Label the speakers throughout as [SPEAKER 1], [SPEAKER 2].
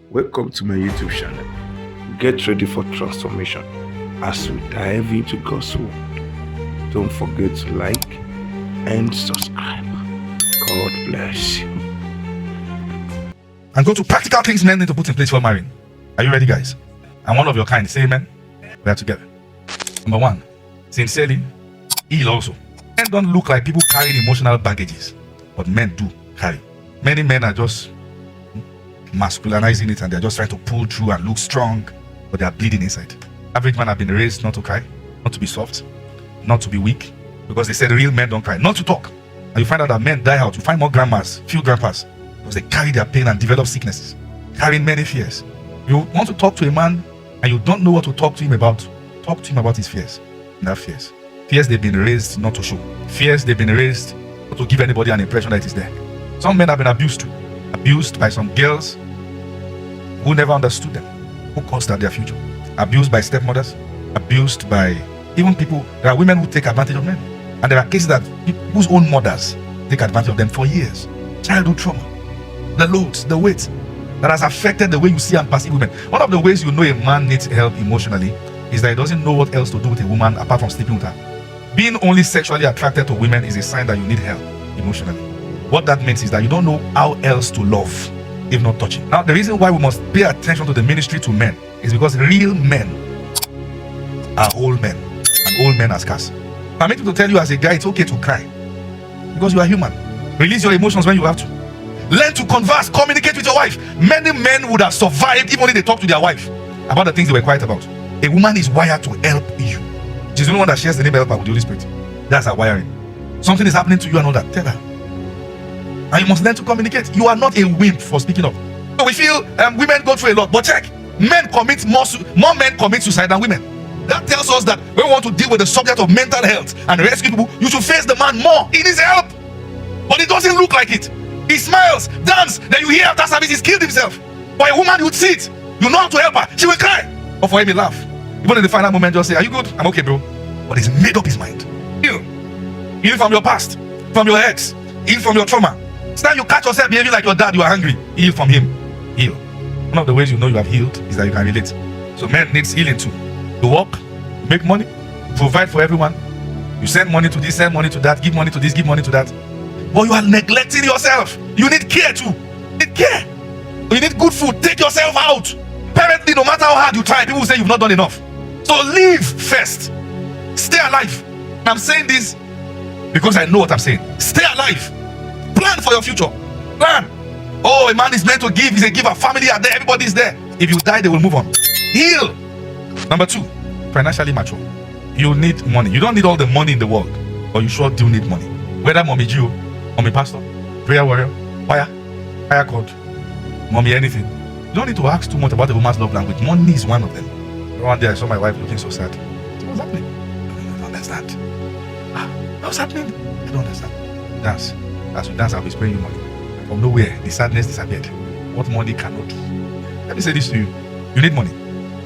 [SPEAKER 1] Welcome to my YouTube channel. Get ready for transformation as we dive into God's word. Don't forget to like and subscribe. God bless you.
[SPEAKER 2] And go to practical things men need to put in place for marrying. Are you ready, guys? And one of your kind, say amen. We are together. Number one, sincerely, heal also. Men don't look like people carrying emotional baggages, but men do carry. Many men are just masculinizing it and they're just trying to pull through and look strong, but they are bleeding inside. Average men have been raised not to cry, not to be soft, not to be weak, because they said real men don't cry, not to talk. And you find out that men die out. You find more grandmas, few grandpas, because they carry their pain and develop sicknesses, carrying many fears. You want to talk to a man and you don't know what to talk to him about, talk to him about his fears. And that fears they've been raised not to show. Fears they've been raised not to give anybody an impression that it is there. Some men have been abused by some girls who never understood them, who caused out their future. Abused by stepmothers, abused by even people. There are women who take advantage of men, and there are cases that whose own mothers take advantage of them for years. Childhood trauma, the loads, the weight that has affected the way you see and perceive women. One of the ways you know a man needs help emotionally is that he doesn't know what else to do with a woman apart from sleeping with her. Being only sexually attracted to women is a sign that you need help emotionally. What that means is that you don't know how else to love if not touching. Now, the reason why we must pay attention to the ministry to men is because real men are whole men, and old men are scarce. I mean to tell you as a guy, it's okay to cry because you are human. Release your emotions when you have to. Learn to converse, communicate with your wife. Many men would have survived even if they talk to their wife about the things they were quiet about. A woman is wired to help you. She's the only one that shares the name helper with the Holy Spirit. That's her wiring. Something is happening to you and all that. Tell her. And you must learn to communicate. You are not a wimp for speaking up. So we feel women go through a lot, but check. More men commit suicide than women. That tells us that when we want to deal with the subject of mental health and rescue people, you should face the man more. He needs help. But it doesn't look like it. He smiles, dance, then you hear after service he's killed himself. For a woman, you'd see it. You know how to help her. She will cry. Or for him, he laugh. Even in the final moment, just say, are you good? I'm okay, bro. But he's made up his mind. Heal. Heal from your past, from your ex, heal from your trauma. It's time you catch yourself behaving like your dad, you are hungry. Heal from him. Heal. One of the ways you know you have healed is that you can relate. So men needs healing too. You work, you make money, you provide for everyone. You send money to this, send money to that, give money to this, give money to that. But you are neglecting yourself. You need care too. You need care. You need good food. Take yourself out. Apparently, no matter how hard you try, people will say you've not done enough. So live first. Stay alive. I'm saying this because I know what I'm saying. Stay alive. Plan for your future. Plan. Oh, a man is meant to give. He's a giver. Family are there. Everybody's there. If you die, they will move on. Heal. Number two, financially mature. You need money. You don't need all the money in the world, but you sure do need money. Whether mommy Jew, mommy pastor, prayer warrior, fire code, mommy anything. You don't need to ask too much about the woman's love language. Money is one of them. One day I saw my wife looking so sad. What's happening? I don't understand. What's happening? I don't understand. Dance. As you dance, I'll be spraying you money. From nowhere, the sadness disappeared. What money cannot do. Let me say this to you. You need money.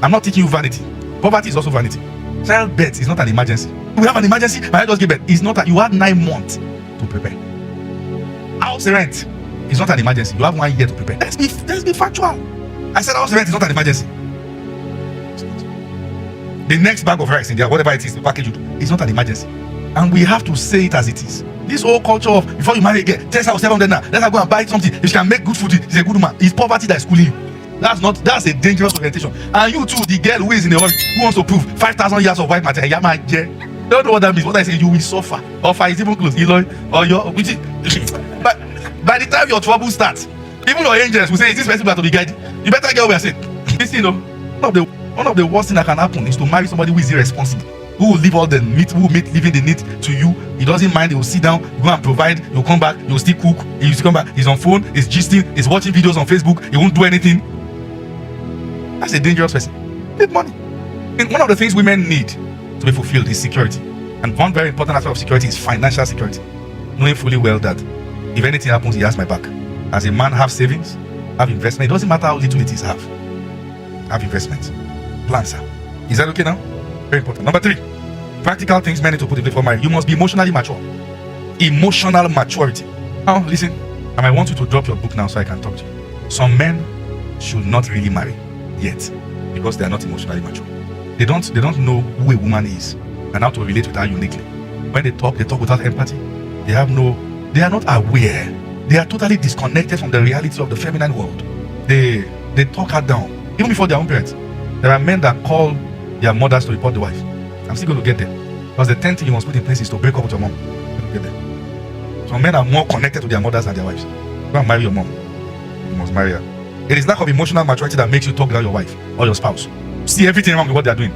[SPEAKER 2] I'm not teaching you vanity. Poverty is also vanity. Childbirth is not an emergency. We have an emergency, but I just give birth. It's not that you had 9 months to prepare. House rent is not an emergency. You have 1 year to prepare. Let's be factual. I said house rent is not an emergency. The next bag of rice in there, whatever it is, the package you do, is not an emergency. And we have to say it as it is. This whole culture of before you marry again, 10,700 now, let her go and buy something. If she can make good food, she's a good woman. It's poverty that is schooling you. That's a dangerous orientation. And you too, the girl who is in the hurry, who wants to prove 5,000 years of white matter, don't know what that means. What I say, you will suffer. Offer is even close. Or your but by the time your trouble starts, even your angels will say, is this person going to be guided? You better get over and say, this, one of the worst things that can happen is to marry somebody who is irresponsible, who will leave all the need, who will make leaving the need to you. He doesn't mind. He will sit down, you go and provide. You'll come back. You'll still cook. He'll come back. He's on phone. He's gisting. He's watching videos on Facebook. He won't do anything. That's a dangerous person. Need money. And one of the things women need to be fulfilled is security. And one very important aspect of security is financial security. Knowing fully well that if anything happens, he has my back. As a man, have savings, have investment. It doesn't matter how little it is, have investment. Plan, sir. Is that okay now? Very important. Number 3, practical things men need to put in place for marriage. You must be emotionally mature. Emotional maturity. Now, listen. I might want you to drop your book now so I can talk to you. Some men should not really marry yet, because they are not emotionally mature. They don't know who a woman is and how to relate with her uniquely. When they talk without empathy. They are not aware. They are totally disconnected from the reality of the feminine world. They talk her down, even before their own parents. There are men that call their mothers to report the wife. I'm still going to get there, because the 10th thing you must put in place is to break up with your mom. I'm going to get there. Some men are more connected to their mothers than their wives. Go and marry your mom. You must marry her. It is lack of emotional maturity that makes you talk about your wife or your spouse. See everything wrong with what they are doing.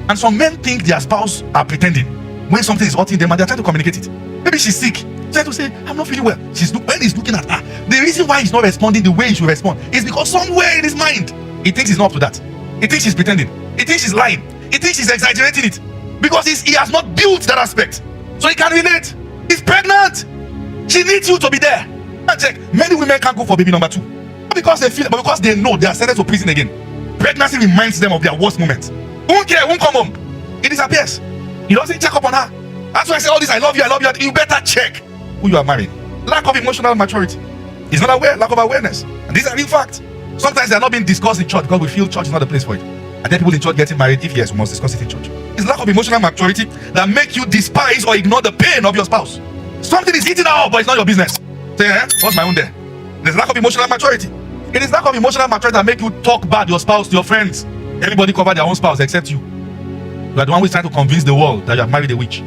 [SPEAKER 2] And some men think their spouse are pretending when something is hurting them and they are trying to communicate it. Maybe she's sick. She's trying to say, I'm not feeling well. When he's looking at her, the reason why he's not responding the way he should respond is because somewhere in his mind, he thinks he's not up to that. He thinks she's pretending. He thinks she's lying. He thinks she's exaggerating it. Because he has not built that aspect. So he can relate. He's pregnant. She needs you to be there. And check, many women can't go for baby number 2. Not because they feel it, but because they know they are sentenced to prison again. Pregnancy reminds them of their worst moments. Won't care, won't come home. It disappears. He doesn't check up on her. That's why I say all this, I love you. You better check who you are marrying. Lack of emotional maturity. He's not aware, lack of awareness. And these are real facts. Sometimes they are not being discussed in church because we feel church is not the place for it. And then people in church getting married, if yes, we must discuss it in church. It's lack of emotional maturity that make you despise or ignore the pain of your spouse. Something is eating her up, but it's not your business. Say, what's my own there? There's lack of emotional maturity. It is lack of emotional maturity that make you talk bad your spouse to your friends. Everybody cover their own spouse except you. You are the one who is trying to convince the world that you have married a witch.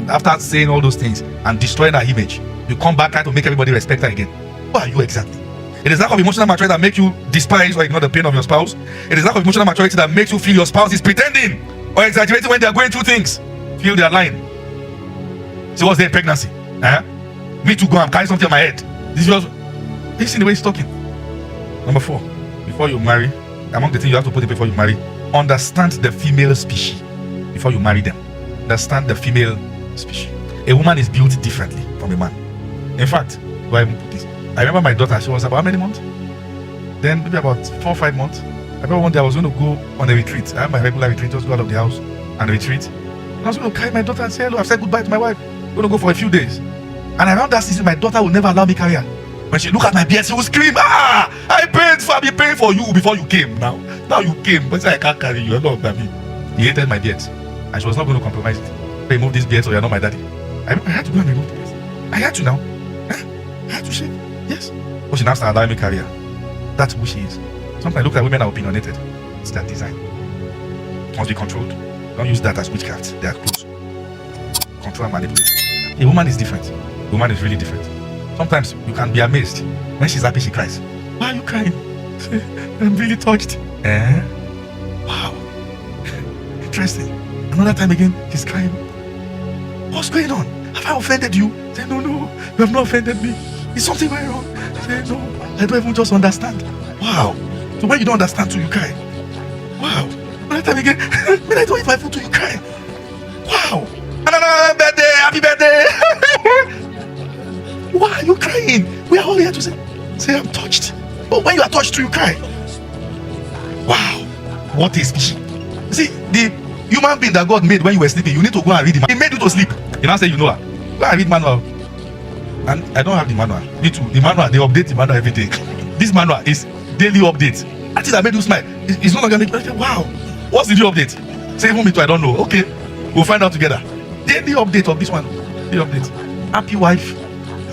[SPEAKER 2] After saying all those things and destroying her image, you come back trying to make everybody respect her again. Who are you exactly? It is lack of emotional maturity that makes you despise or ignore the pain of your spouse. It is lack of emotional maturity that makes you feel your spouse is pretending or exaggerating when they are going through things. Feel they are lying. So what's their pregnancy? Me too, go, I'm carrying something on my head. This is listen the way he's talking. Number 4, before you marry, among the things you have to put in before you marry, understand the female species before you marry them. Understand the female species. A woman is built differently from a man. In fact, why I even put this? I remember my daughter, she was about how many months? Then maybe about 4 or 5 months. I remember one day I was going to go on a retreat. I had my regular retreat, just go out of the house and retreat. And I was going to carry my daughter and say hello. I've said goodbye to my wife. I'm going to go for a few days. And around that season, my daughter will never allow me carry her. When she look at my beard, she will scream, I've been praying for you before you came. Now you came, but I can't carry you. You're not by me. He hated my beard, and she was not going to compromise it. Remove this beard, so you're not my daddy. I had to go and remove the beard. I had to now. I had to shave. Yes. But she now started allowing me carry her. That's who she is. Sometimes I look at women are opinionated. It's their design. It must be controlled. Don't use that as witchcraft. They are close. Control and manipulate. A woman is different. A woman is really different. Sometimes you can be amazed. When she's happy, she cries. Why are you crying? I'm really touched. Wow. Interesting. Another time again, she's crying. What's going on? Have I offended you? Say, no, you have not offended me. Is something going wrong? Say, no, I don't even just understand. Wow. So when you don't understand too, you cry. Wow. Another time again, when I don't eat my food too, you cry. Wow. Another birthday, happy birthday. Why are you crying? We are all here to say I'm touched. But when you are touched too, you cry. Wow. What a species. See, the human being that God made when you were sleeping, you need to go and read him. He made you to sleep. You now say you know her. Go and read manual. And I don't have the manual. Me too. The manual, they update the manual every day. This manual is daily update. I think that made you smile. It's not gonna make you wow. What's the new update? Say even me too, I don't know. Okay. We'll find out together. Daily update of this one. Daily update. Happy wife,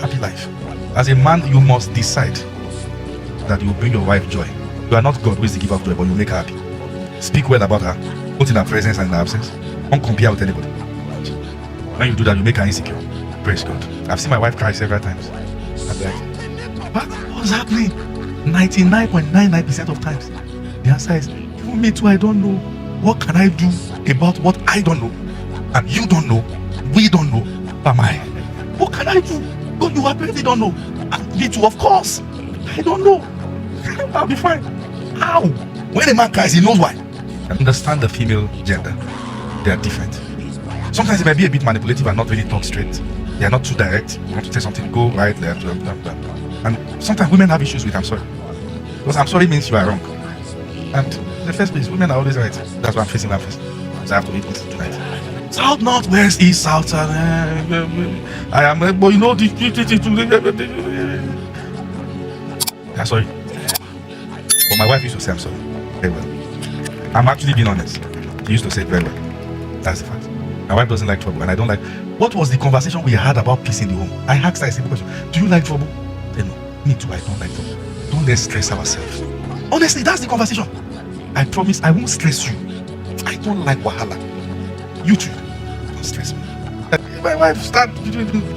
[SPEAKER 2] happy life. As a man, you must decide that you will bring your wife joy. You are not God who is the giver of joy, but you make her happy. Speak well about her, both in her presence and in her absence. Don't compare with anybody. When you do that, you make her insecure. Praise God. I've seen my wife cry several times. I'm like, what's happening? 99.99% of times, the answer is, even me too, I don't know. What can I do about what I don't know? And you don't know. We don't know. Am I? What can I do? God, you apparently don't know. And me too, of course. I don't know. I'll be fine. How? When a man cries, he knows why. Understand the female gender. They are different. Sometimes they may be a bit manipulative and not really talk straight. They are not too direct. You want to say something, go right, left, blah, blah, blah. And sometimes women have issues with I'm sorry. Because I'm sorry means you are wrong. And in the first place, women are always right. That's why I'm facing that first. So I have to eat this tonight. South, north, west, east, south, I am, but you know, I'm sorry. But But my wife used to say I'm sorry very well. I'm actually being honest. She used to say it very well. That's the fact. My wife doesn't like trouble, and I don't like. What was the conversation we had about peace in the home? I asked her a simple question: do you like trouble? She said, no, me too. I don't like trouble. Don't let's stress ourselves. Honestly, that's the conversation. I promise I won't stress you. I don't like wahala. You too, don't stress me. My wife started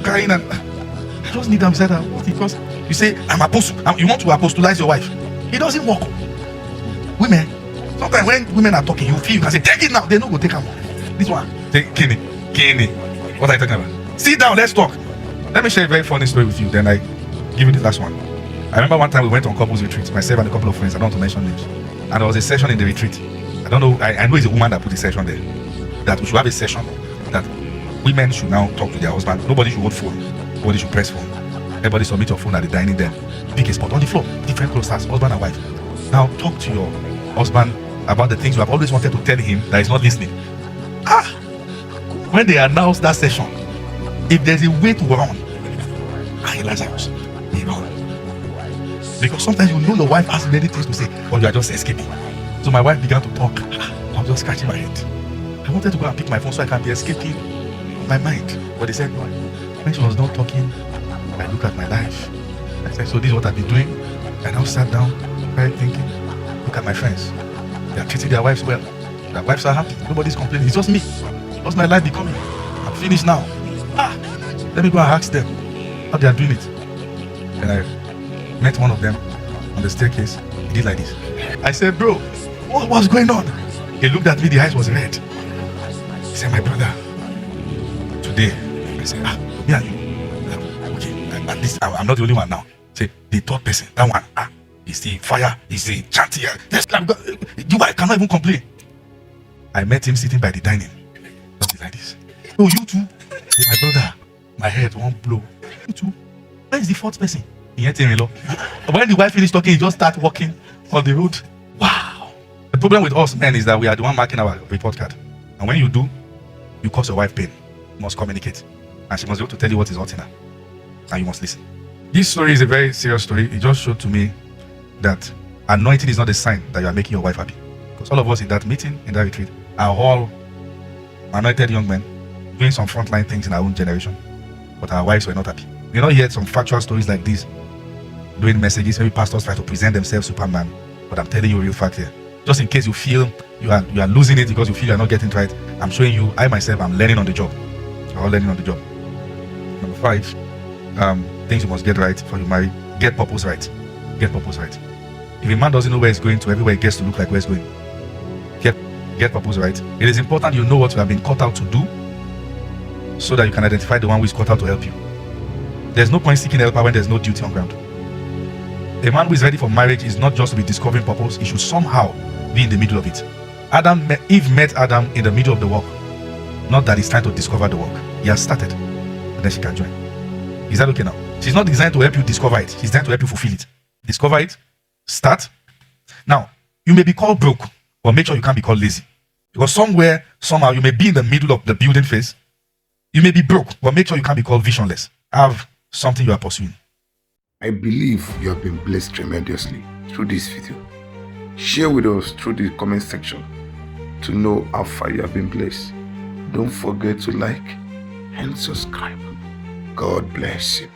[SPEAKER 2] crying, and I just need them beside her. What? Because you say I'm apostle. You want to apostolize your wife? It doesn't work. Women, sometimes when women are talking, you feel you can say take it now. They don't go take her. This one, take Kenny. What are you talking about? Sit down, let's talk. Let me share a very funny story with you. Then I give you the last one. I remember one time we went on couples retreat, myself and a couple of friends. I don't want to mention names. And there was a session in the retreat. I don't know. I know it's a woman that put the session there. That we should have a session that women should now talk to their husband. Nobody should hold phone. Nobody should press phone. Everybody submit your phone at the dining there. Pick a spot on the floor. Different clusters, husband and wife. Now talk to your husband about the things you have always wanted to tell him that he's not listening. When they announce that session, if there's a way to run, Lazarus, they run. Because sometimes you know your wife has many things to say, but you are just escaping. So my wife began to talk. I was just scratching my head. I wanted to go and pick my phone so I can be escaping my mind. But they said, when she was not talking, I looked at my life. I said, so this is what I've been doing. I now sat down, started thinking, look at my friends. They are treating their wives well. Their wives are happy. Nobody's complaining. It's just me. What's my life becoming? I'm finished now. Let me go and ask them how they are doing it. And I met one of them on the staircase. He did like this. I said, bro, what's going on? He looked at me, the eyes was red. He said, my brother, today. I said, me and you. Okay, at least I'm not the only one now. Say, the third person, that one, is the fire, is the chanting. You cannot even complain. I met him sitting by the dining. Just like this. Oh, you too? Say, my brother, my head won't blow. You too? Where is the fourth person? He ain't in law. When the wife finished talking, he just start walking on the road. Wow. The problem with us men is that we are the one marking our report card. And when you do, you cause your wife pain. You must communicate. And she must be able to tell you what is hurting her. And you must listen. This story is a very serious story. It just showed to me that anointing is not a sign that you are making your wife happy. Because all of us in that meeting, in that retreat, are all anointed young men doing some frontline things in our own generation. But our wives were not happy. You know, you heard some factual stories like this, doing messages, maybe pastors try to present themselves Superman. But I'm telling you a real fact here. Just in case you feel you are losing it because you feel you are not getting it right, I'm showing you, I myself, I'm learning on the job. We're all learning on the job. Number 5, things you must get right before you marry. Get purpose right. Get purpose right. If a man doesn't know where he's going to, everywhere he gets to look like where he's going. Get purpose right. It is important you know what you have been called out to do so that you can identify the one who is called out to help you. There's no point seeking help when there's no duty on ground. A man who is ready for marriage is not just to be discovering purpose, he should somehow be in the middle of it. Eve met Adam in the middle of the work. Not that he's trying to discover the work. He has started, and then she can join. Is that okay now? She's not designed to help you discover it. She's designed to help you fulfill it. Discover it, start. Now, you may be called broke, but make sure you can't be called lazy. Because somewhere, somehow, you may be in the middle of the building phase. You may be broke, but make sure you can't be called visionless. Have something you are pursuing.
[SPEAKER 1] I believe you have been blessed tremendously through this video. Share with us through the comment section to know how far you have been blessed. Don't forget to like and subscribe. God bless you.